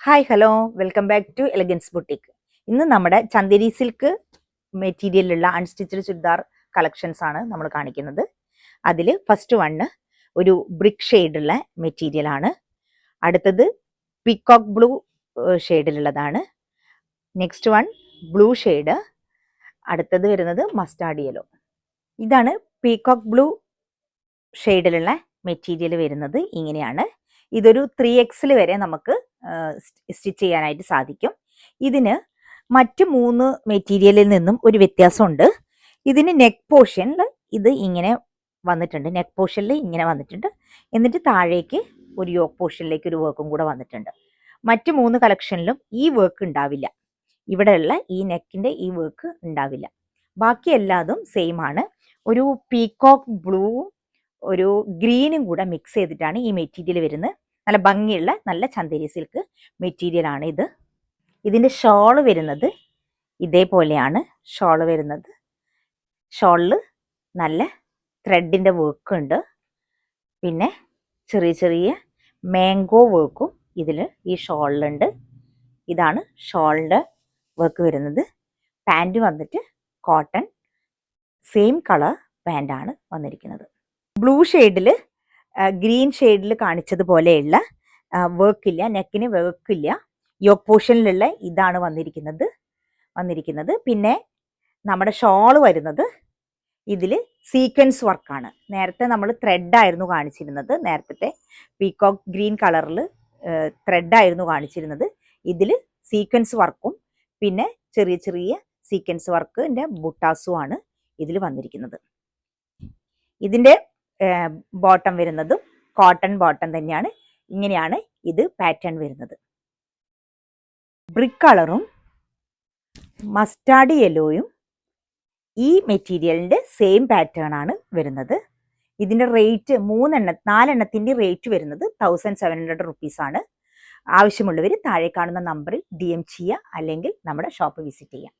Hi hello welcome back to Elegance Boutique. ഇന്ന് നമ്മുടെ Chanderi silk മെറ്റീരിയലിലുള്ള അൺസ്റ്റിച്ചഡ് ചുരിദാർ കളക്ഷൻസ് ആണ് നമ്മൾ കാണിക്കുന്നത്. അതിൽ ഫസ്റ്റ് വണ്ണ് ഒരു ബ്രിക്ക് ഷെയ്ഡുള്ള മെറ്റീരിയൽ ആണ്. അടുത്തത് പീകോക്ക് ബ്ലൂ ഷെയ്ഡിലുള്ളതാണ്. Next one blue shade. അടുത്തത് വരുന്നത് മസ്റ്റാർഡ് യെല്ലോ. ഇതാണ് പീകോക്ക് ബ്ലൂ ഷെയ്ഡിലുള്ള മെറ്റീരിയൽ വരുന്നത്. ഇങ്ങനെയാണ്. ഇതൊരു 3X വരെ നമുക്ക് സ്റ്റിച്ച് ചെയ്യാനായിട്ട് സാധിക്കും. ഇതിന് മറ്റ് 3 മെറ്റീരിയലിൽ നിന്നും ഒരു വ്യത്യാസമുണ്ട്. ഇതിന് നെക്ക് പോർഷനിൽ ഇത് ഇങ്ങനെ വന്നിട്ടുണ്ട്. നെക്ക് പോർഷനിൽ ഇങ്ങനെ വന്നിട്ടുണ്ട്. എന്നിട്ട് താഴേക്ക് ഒരു യോക്ക് പോർഷനിലേക്ക് ഒരു വർക്കും കൂടെ വന്നിട്ടുണ്ട്. മറ്റ് 3 കളക്ഷനിലും ഈ വർക്ക് ഉണ്ടാവില്ല. ഇവിടെയുള്ള ഈ നെക്കിൻ്റെ ഈ വർക്ക് ഉണ്ടാവില്ല. ബാക്കി എല്ലാതും സെയിം ആണ്. ഒരു പീകോക്ക് ബ്ലൂവും ഒരു ഗ്രീനും കൂടെ മിക്സ് ചെയ്തിട്ടാണ് ഈ മെറ്റീരിയൽ വരുന്നത്. നല്ല ഭംഗിയുള്ള നല്ല ചന്ദേരി സിൽക്ക് മെറ്റീരിയൽ ആണ് ഇത്. ഇതിൻ്റെ ഷോള് വരുന്നത് ഇതേപോലെയാണ് ഷോള് വരുന്നത്. ഷോളിൽ നല്ല ത്രെഡിൻ്റെ വർക്ക് ഉണ്ട്. പിന്നെ ചെറിയ ചെറിയ മാംഗോ വർക്കും ഇതിൽ ഈ ഷോളിലുണ്ട്. ഇതാണ് ഷോളിൻ്റെ വർക്ക് വരുന്നത്. പാൻറ് വന്നിട്ട് കോട്ടൺ സെയിം കളർ പാൻറ്റാണ് വന്നിരിക്കുന്നത്. ബ്ലൂ ഷെയ്ഡിൽ ഗ്രീൻ ഷെയ്ഡിൽ കാണിച്ചതുപോലെയുള്ള വർക്കില്ല, നെക്കിന് വർക്കില്ല. യോക്ക് പോർഷനിലുള്ള ഇതാണ് വന്നിരിക്കുന്നത്. പിന്നെ നമ്മുടെ ഷോള് വരുന്നത് ഇതിൽ സീക്വൻസ് വർക്കാണ്. നേരത്തെ നമ്മൾ ത്രെഡായിരുന്നു കാണിച്ചിരുന്നത്. നേരത്തെ പീകോക്ക് ഗ്രീൻ കളറിൽ ത്രെഡായിരുന്നു കാണിച്ചിരുന്നത്. ഇതിൽ സീക്വൻസ് വർക്കും പിന്നെ ചെറിയ ചെറിയ സീക്വൻസ് വർക്കിൻ്റെ ബുട്ടാസുമാണ് ഇതിൽ വന്നിരിക്കുന്നത്. ഇതിൻ്റെ ബോട്ടം വരുന്നതും കോട്ടൺ ബോട്ടം തന്നെയാണ്. ഇങ്ങനെയാണ് ഇത് പാറ്റേൺ വരുന്നത്. ബ്രിക്ക് കളറും മസ്റ്റാർഡ് യെല്ലോയും ഈ മെറ്റീരിയലിൻ്റെ സെയിം പാറ്റേൺ ആണ് വരുന്നത്. ഇതിൻ്റെ റേറ്റ് 4 റേറ്റ് വരുന്നത് 1700 rupees ആണ്. ആവശ്യമുള്ളവർ താഴെ കാണുന്ന നമ്പറിൽ DM ചെയ്യുക, അല്ലെങ്കിൽ നമ്മുടെ ഷോപ്പ് വിസിറ്റ് ചെയ്യാം.